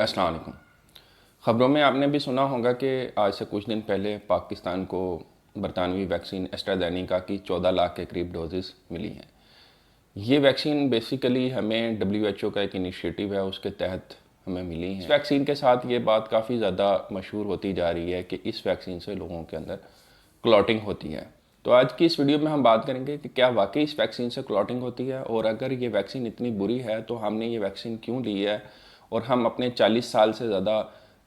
अस्सलाम वालेकुम। ख़बरों में आपने भी सुना होगा कि आज से कुछ दिन पहले पाकिस्तान को बरतानवी वैक्सीन एस्ट्राजेनेका की 14 लाख के करीब डोजेस मिली हैं। ये वैक्सीन बेसिकली हमें WHO का एक इनिशिएटिव है, उसके तहत हमें मिली है। इस वैक्सीन के साथ ये बात काफ़ी ज़्यादा मशहूर होती जा रही है कि इस वैक्सीन से लोगों के अंदर क्लॉटिंग होती है। तो आज की इस वीडियो में हम बात करेंगे कि क्या वाकई इस वैक्सीन से क्लॉटिंग होती है, और अगर ये वैक्सीन इतनी बुरी है तो हमने ये वैक्सीन क्यों ली है, और हम अपने 40 साल से ज़्यादा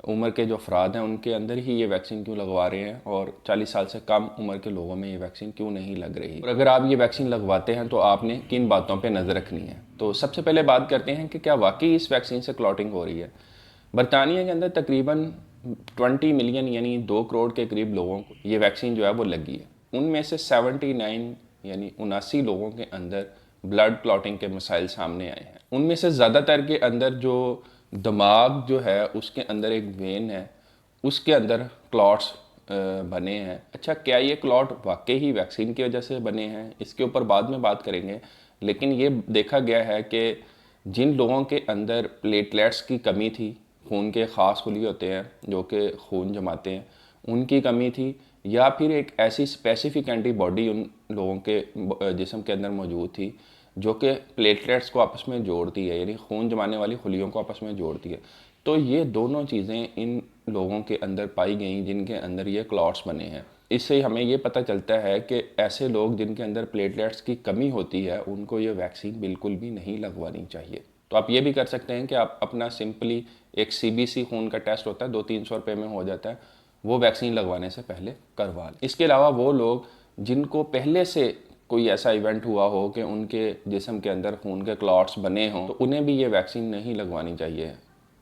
उम्र के जो अफराद हैं उनके अंदर ही ये वैक्सीन क्यों लगवा रहे हैं, और 40 साल से कम उम्र के लोगों में ये वैक्सीन क्यों नहीं लग रही। और अगर आप ये वैक्सीन लगवाते हैं तो आपने किन बातों पर नज़र रखनी है। तो सबसे पहले बात करते हैं कि क्या वाकई इस वैक्सीन से क्लॉटिंग हो रही है। बरतानिया के अंदर तकरीबन 20 मिलियन यानी 2 करोड़ के करीब लोगों को ये वैक्सीन जो है वो लगी है। उनमें से 79 यानी 79 लोगों के अंदर ब्लड क्लॉटिंग के मसाइल सामने आए हैं। उनमें से ज़्यादातर के अंदर जो दिमाग जो है उसके अंदर एक वेन है, उसके अंदर क्लॉट्स बने हैं। अच्छा, क्या ये क्लॉट वाकई ही वैक्सीन की वजह से बने हैं, इसके ऊपर बाद में बात करेंगे। लेकिन ये देखा गया है कि जिन लोगों के अंदर प्लेटलेट्स की कमी थी, खून के ख़ास खुली होते हैं जो कि खून जमाते हैं, उनकी कमी थी, या फिर एक ऐसी स्पेसिफिक एंटीबॉडी उन लोगों के जिस्म के अंदर मौजूद थी जो कि प्लेटलेट्स को आपस में जोड़ती है, यानी खून जमाने वाली खुलियों को आपस में जोड़ती है। तो ये दोनों चीज़ें इन लोगों के अंदर पाई गई जिनके अंदर ये क्लॉट्स बने हैं। इससे हमें ये पता चलता है कि ऐसे लोग जिनके अंदर प्लेटलेट्स की कमी होती है उनको ये वैक्सीन बिल्कुल भी नहीं लगवानी चाहिए। तो आप ये भी कर सकते हैं कि आप अपना सिंपली एक CBC खून का टेस्ट होता है, 200-300 रुपये में हो जाता है, वो वैक्सीन लगवाने से पहले करवा लें। इसके अलावा वो लोग जिनको पहले से कोई ऐसा इवेंट हुआ हो कि उनके जिस्म के अंदर खून के क्लॉट्स बने हों, तो उन्हें भी ये वैक्सीन नहीं लगवानी चाहिए।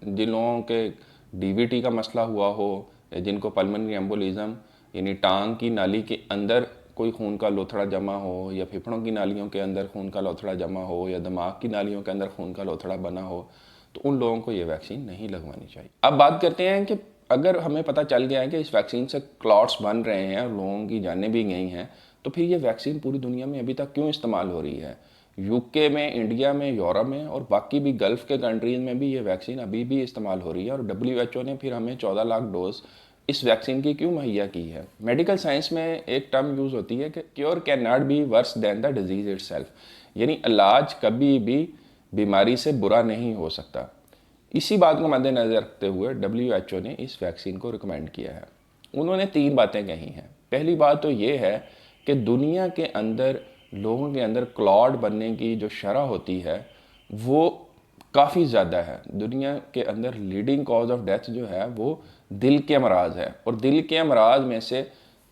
जिन लोगों के DVT का मसला हुआ हो, या जिनको पल्मोनरी एम्बोलिज्म यानी टांग की नाली के अंदर कोई खून का लोथड़ा जमा हो, या फेफड़ों की नालियों के अंदर खून का लोथड़ा जमा हो, या दिमाग की नालियों के अंदर खून का लोथड़ा बना हो, तो उन लोगों को ये वैक्सीन नहीं लगवानी चाहिए। अब बात करते हैं कि अगर हमें पता चल गया है कि इस वैक्सीन से क्लॉट्स बन रहे हैं और लोगों की जानें भी गई हैं, तो फिर ये वैक्सीन पूरी दुनिया में अभी तक क्यों इस्तेमाल हो रही है। UK में, इंडिया में, यूरोप में और बाकी भी गल्फ़ के कंट्रीज़ में भी ये वैक्सीन अभी भी इस्तेमाल हो रही है, और WHO ने फिर हमें 14 लाख डोज इस वैक्सीन की क्यों मुहैया की है। मेडिकल साइंस में एक टर्म यूज़ होती है कि cure can not be verse then the disease itself, यानी इलाज कभी भी बीमारी से बुरा नहीं हो सकता। इसी बात को मद्देनज़र रखते हुए WHO ने इस वैक्सीन को रिकमेंड किया है। उन्होंने 3 बातें कही हैं। पहली बात तो ये है कि दुनिया के अंदर लोगों के अंदर क्लॉट बनने की जो शरह होती है वो काफ़ी ज़्यादा है। दुनिया के अंदर लीडिंग कॉज ऑफ डेथ जो है वो दिल के अमराज है, और दिल के अमराज में से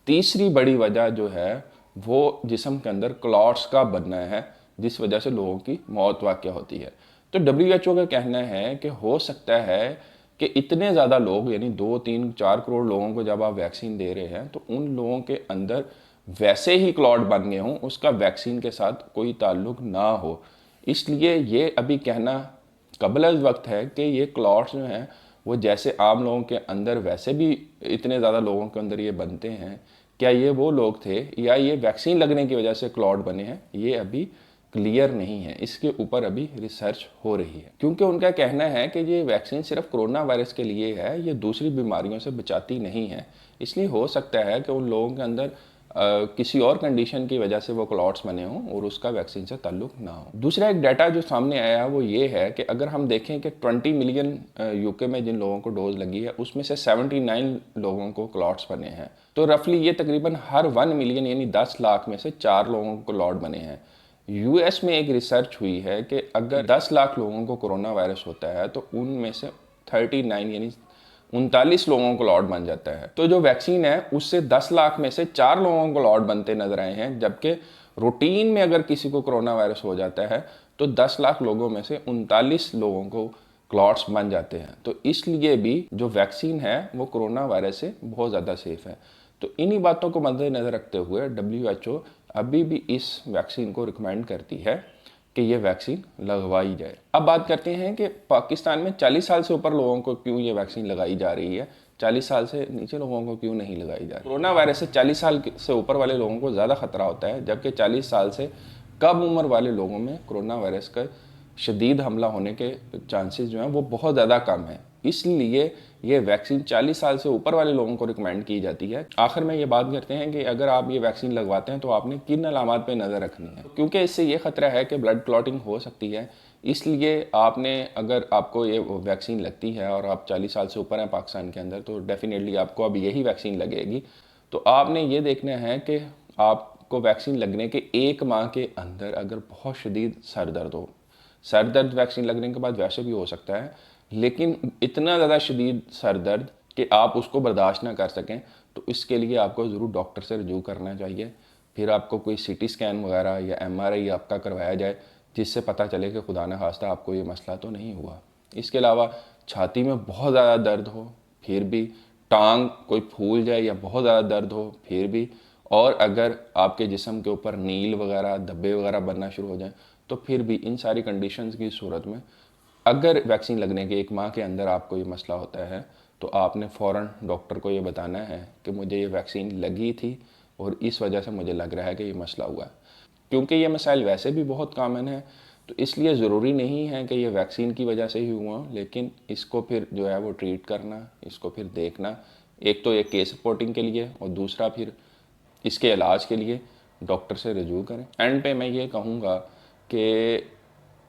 तीसरी बड़ी वजह जो है वो जिस्म के अंदर क्लॉट्स का बनना है, जिस वजह से लोगों की मौत वाक़या होती है। तो WHO का कहना है कि हो सकता है कि इतने ज़्यादा लोग यानी 2-3-4 करोड़ लोगों को जब आप वैक्सीन दे रहे हैं तो उन लोगों के अंदर वैसे ही क्लॉट बन गए हों, उसका वैक्सीन के साथ कोई ताल्लुक ना हो। इसलिए ये अभी कहना कबल वक्त है कि ये क्लॉट्स जो हैं वो जैसे आम लोगों के अंदर वैसे भी इतने ज़्यादा लोगों के अंदर ये बनते हैं, क्या ये वो लोग थे या ये वैक्सीन लगने की वजह से क्लॉट बने हैं, ये अभी क्लियर नहीं है। इसके ऊपर अभी रिसर्च हो रही है, क्योंकि उनका कहना है कि ये वैक्सीन सिर्फ कोरोना वायरस के लिए है, ये दूसरी बीमारियों से बचाती नहीं है। इसलिए हो सकता है कि उन लोगों के अंदर किसी और कंडीशन की वजह से वो क्लॉट्स बने हों और उसका वैक्सीन से ताल्लुक ना हो। दूसरा एक डाटा जो सामने आया है वो ये है कि अगर हम देखें कि 20 मिलियन UK में जिन लोगों को डोज लगी है उसमें से 79 लोगों को क्लॉट्स बने हैं। तो रफली ये तकरीबन हर 1 मिलियन यानी 10 लाख में से 4 लोगों को क्लॉट बने हैं। US में एक रिसर्च हुई है कि अगर 10 लाख लोगों को कोरोना वायरस होता है तो उनमें से 39 यानी 39 लोगों को क्लॉट बन जाता है। तो जो वैक्सीन है उससे 10 लाख में से 4 लोगों को क्लॉट बनते नजर आए हैं, जबकि रूटीन में अगर किसी को कोरोना वायरस हो जाता है तो 10 लाख लोगों में से 39 लोगों को क्लॉट्स बन जाते हैं। तो इसलिए भी जो वैक्सीन है वो कोरोना वायरस से बहुत ज़्यादा सेफ है। तो इन्हीं बातों को मद्देनज़र रखते हुए WHO अभी भी इस वैक्सीन को रिकमेंड करती है कि ये वैक्सीन लगवाई जाए। अब बात करते हैं कि पाकिस्तान में 40 साल से ऊपर लोगों को क्यों ये वैक्सीन लगाई जा रही है, 40 साल से नीचे लोगों को क्यों नहीं लगाई जा रही। कोरोना वायरस से 40 साल से ऊपर वाले लोगों को ज़्यादा खतरा होता है, जबकि 40 साल से कम उम्र वाले लोगों में कोरोना वायरस का शदीद हमला होने के चांसेस जो हैं वो बहुत ज़्यादा कम है। इसलिए ये वैक्सीन 40 साल से ऊपर वाले लोगों को रिकमेंड की जाती है। आखिर में ये बात करते हैं कि अगर आप ये वैक्सीन लगवाते हैं तो आपने किन अलामात पे नज़र रखनी है, क्योंकि इससे ये ख़तरा है कि ब्लड क्लॉटिंग हो सकती है। इसलिए आपने, अगर आपको ये वैक्सीन लगती है और आप 40 साल से ऊपर हैं पाकिस्तान के अंदर, तो डेफिनेटली आपको अब यही वैक्सीन लगेगी। तो आपने ये देखना है कि आपको वैक्सीन लगने के 1 माह के अंदर अगर बहुत शदीद सर दर्द हो, सर दर्द वैक्सीन लगने के बाद वैसे भी हो सकता है, लेकिन इतना ज़्यादा शदीद सर दर्द कि आप उसको बर्दाश्त ना कर सकें, तो इसके लिए आपको ज़रूर डॉक्टर से रजू करना चाहिए। फिर आपको कोई सीटी स्कैन वगैरह या एमआरआई आपका करवाया जाए, जिससे पता चले कि खुदा न खास्ता आपको ये मसला तो नहीं हुआ। इसके अलावा छाती में बहुत ज़्यादा दर्द हो, फिर भी टांग कोई फूल जाए या बहुत ज़्यादा दर्द हो फिर भी, और अगर आपके जिस्म के ऊपर नील वगैरह धब्बे वगैरह बनना शुरू हो जाएं, तो फिर भी इन सारी कंडीशंस की सूरत में अगर वैक्सीन लगने के 1 माह के अंदर आपको ये मसला होता है, तो आपने फ़ौरन डॉक्टर को ये बताना है कि मुझे ये वैक्सीन लगी थी और इस वजह से मुझे लग रहा है कि ये मसला हुआ है। क्योंकि ये मसाइल वैसे भी बहुत कॉमन है, तो इसलिए ज़रूरी नहीं है कि ये वैक्सीन की वजह से ही हुआ, लेकिन इसको फिर जो है वो ट्रीट करना, इसको फिर देखना, एक तो ये केस रिपोर्टिंग के लिए और दूसरा फिर इसके इलाज के लिए डॉक्टर से रजू करें। एंड पे मैं ये कहूँगा कि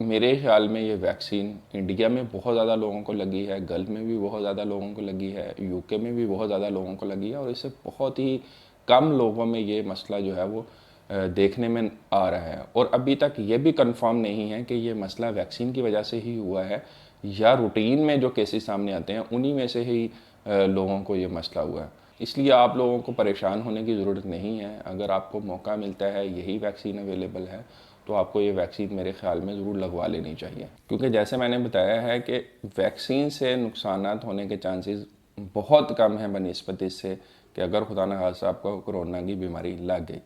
मेरे ख्याल में ये वैक्सीन इंडिया में बहुत ज़्यादा लोगों को लगी है, गल्फ में भी बहुत ज़्यादा लोगों को लगी है, यूके में भी बहुत ज़्यादा लोगों को लगी है, और इससे बहुत ही कम लोगों में ये मसला जो है वो देखने में आ रहा है। और अभी तक ये भी कंफर्म नहीं है कि ये मसला वैक्सीन की वजह से ही हुआ है या रूटीन में जो केसेस सामने आते हैं उन्हीं में से ही लोगों को ये मसला हुआ है। इसलिए आप लोगों को परेशान होने की ज़रूरत नहीं है। अगर आपको मौका मिलता है, यही वैक्सीन अवेलेबल है, तो आपको ये वैक्सीन मेरे ख्याल में ज़रूर लगवा लेनी चाहिए। क्योंकि जैसे मैंने बताया है कि वैक्सीन से नुकसानात होने के चांसेस बहुत कम हैं बनिस्बत इससे कि अगर खुदा न खास्ता आपको कोरोना की बीमारी लग गई।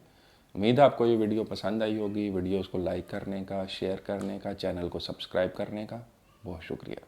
उम्मीद है आपको ये वीडियो पसंद आई होगी। वीडियोज़ को लाइक करने का, शेयर करने का, चैनल को सब्सक्राइब करने का बहुत शुक्रिया।